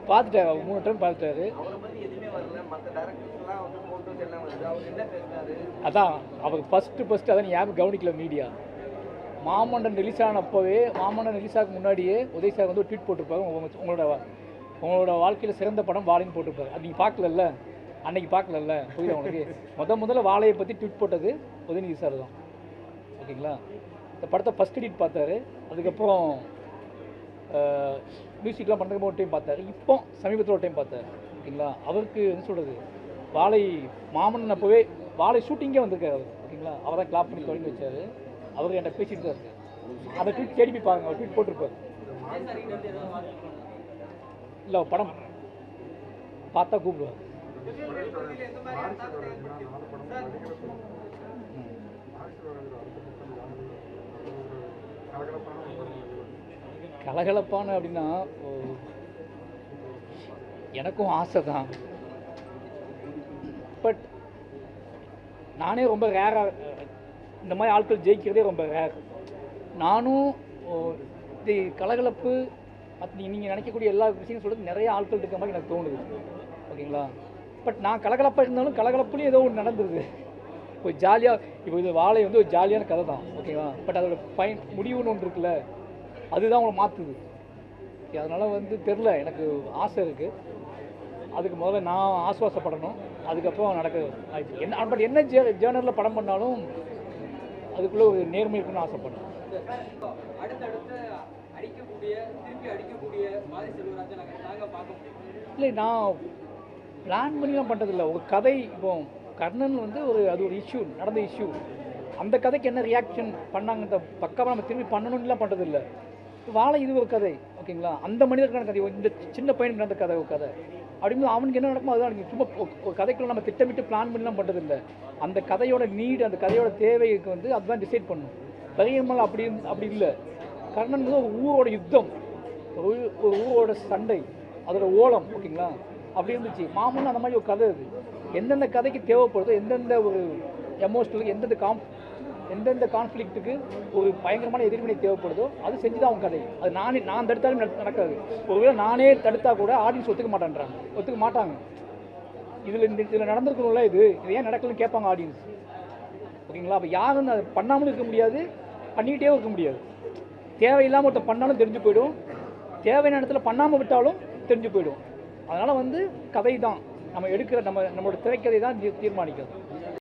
பார்த்துட்டாரு, 3 டைம் பார்த்துட்டாரு. அதான் அவர் ஃபஸ்ட்டு அதான் யாரும் கவனிக்கல மீடியா. மாமன்னன் ரிலீஸ் ஆனப்போவே, மாமன்னன் ரிலீஸ் ஆக முன்னாடியே உதய் சார் வந்து ஒரு ட்வீட் போட்டிருப்பாங்க, உங்களோட வாழ்க்கையில் சிறந்த படம் வாழைன்னு போட்டிருப்பாரு. அது நீங்கள் பார்க்கலல்ல, அன்னைக்கு பார்க்கலல்ல, புரியுதா உங்களுக்கு? முதல்ல வாழையை பற்றி ட்வீட் போட்டது உதயநிதி சார் தான், ஓகேங்களா? இந்த படத்தை ஃபஸ்ட் எடிட் பார்த்தாரு, அதுக்கப்புறம் மியூசிக்லாம் பண்ணுறதுக்கு ஒரு டைம் பார்த்தாரு, இப்போ சமீபத்தில் ஒரு டைம் பார்த்தாரு, ஓகேங்களா? அவருக்கு என்ன சொல்கிறது, வாழை மாமன்னன் அப்போவே வாழை ஷூட்டிங்கே வந்திருக்காரு அவர், ஓகேங்களா? அவரை தான் கிளாப் பண்ணி தொடங்கி வச்சார். அவர் என்கிட்ட பேசிட்டு தான் இருக்கு. அதை ட்வீட் தேடி போய் பாருங்க, அவர் ட்வீட் போட்டிருப்பார். இல்லை படம் பார்த்தா கூப்பிடுவார். கலகலப்பான அப்படின்னா எனக்கும் ஆசை தான், பட் நானே ரொம்ப ரேராக இந்த மாதிரி ஆட்கள் ஜெயிக்கிறதே ரொம்ப ரேர். நானும் இது கலகலப்பு நீங்கள் நினைக்கக்கூடிய எல்லா விஷயம் சொல்கிறது நிறைய ஆட்கள் இருக்க மாதிரி எனக்கு தோணுது, ஓகேங்களா? பட் நான் கலகலப்பாக இருந்தாலும் கலகலப்புலேயும் ஏதோ ஒன்று நடந்துருது. இப்போ ஜாலியாக, இப்போ இது வாழை வந்து ஒரு ஜாலியான கதை தான், ஓகேவா? பட் அதோட முடிவுன்னு ஒன்று இருக்குல்ல, அதுதான் உங்களை மாற்றுது. அதனால் வந்து தெரில, எனக்கு ஆசை இருக்குது. அதுக்கு முதல்ல நான் ஆசுவாசப்படணும், அதுக்கப்புறம் நடக்க வாய்ப்பு என்ன. பட் என்ன ஜேர்னலில் படம் பண்ணாலும் அதுக்குள்ளே ஒரு நேர்மை இருக்குன்னு ஆசைப்படுறேன். இல்லை, நான் பிளான் பண்ணிலாம் பண்ணுறதில்ல. ஒரு கதை, இப்போ கர்ணன் வந்து அது ஒரு இஷ்யூ, நடந்த இஷ்யூ, அந்த கதைக்கு என்ன ரியாக்ஷன் பண்ணாங்கன்ற பக்காவாக நம்ம திரும்பி பண்ணணும்லாம் பண்ணுறதில்ல. வாழை இது ஒரு கதை, ஓகேங்களா? அந்த மனிதருக்கான கதை, இந்த சின்ன பையனுக்கு நடந்த கதை ஒரு கதை அப்படிங்கும்போது அவனுக்கு என்ன நடக்குமோ அதுதான். நீங்கள் சும்மா ஒரு கதைக்குள்ள நம்ம திட்டமிட்டு பிளான் பண்ணிலாம் பண்ணுறதில்லை. அந்த கதையோட நீடு, அந்த கதையோட தேவைக்கு வந்து அதுதான் டிசைட் பண்ணணும். பரியம்மல் அப்படி இல்லை. கர்ணன் வந்து ஒரு ஊரோட யுத்தம், ஒரு ஊரோட சண்டை, அதோட ஓலம், ஓகேங்களா? அப்படி இருந்துச்சு. மாமன் அந்த மாதிரி ஒரு கதை. அது எந்தெந்த கதைக்கு தேவைப்படுதோ, எந்தெந்த ஒரு எமோஷனலுக்கு, எந்தெந்த கான்ஃப்ளிக்ட்டுக்கு ஒரு பயங்கரமான எதிர்வினை தேவைப்படுதோ அது செஞ்சு தான் அவங்க கதை. அது நான் தடுத்தாலும் நடக்காது. ஒருவேளை நானே தடுத்தா கூட ஆடியன்ஸ் ஒத்துக்க மாட்டாங்க. இதில் நடந்திருக்கணும்ல, இது ஏன் நடக்கலன்னு கேட்பாங்க ஆடியன்ஸ், ஓகேங்களா? அப்போ யாரும் அதை பண்ணாமலும் இருக்க முடியாது, பண்ணிக்கிட்டே இருக்க முடியாது. தேவையில்லாமல் ஒருத்தர் பண்ணாலும் தெரிஞ்சு போயிடும், தேவையான இடத்துல பண்ணாமல் விட்டாலும் தெரிஞ்சு போயிடும். அதனால் வந்து கதை தான் நம்ம எடுக்கிற நம்மளோட திரைக்கதை தான் தீர்மானிக்கிறது.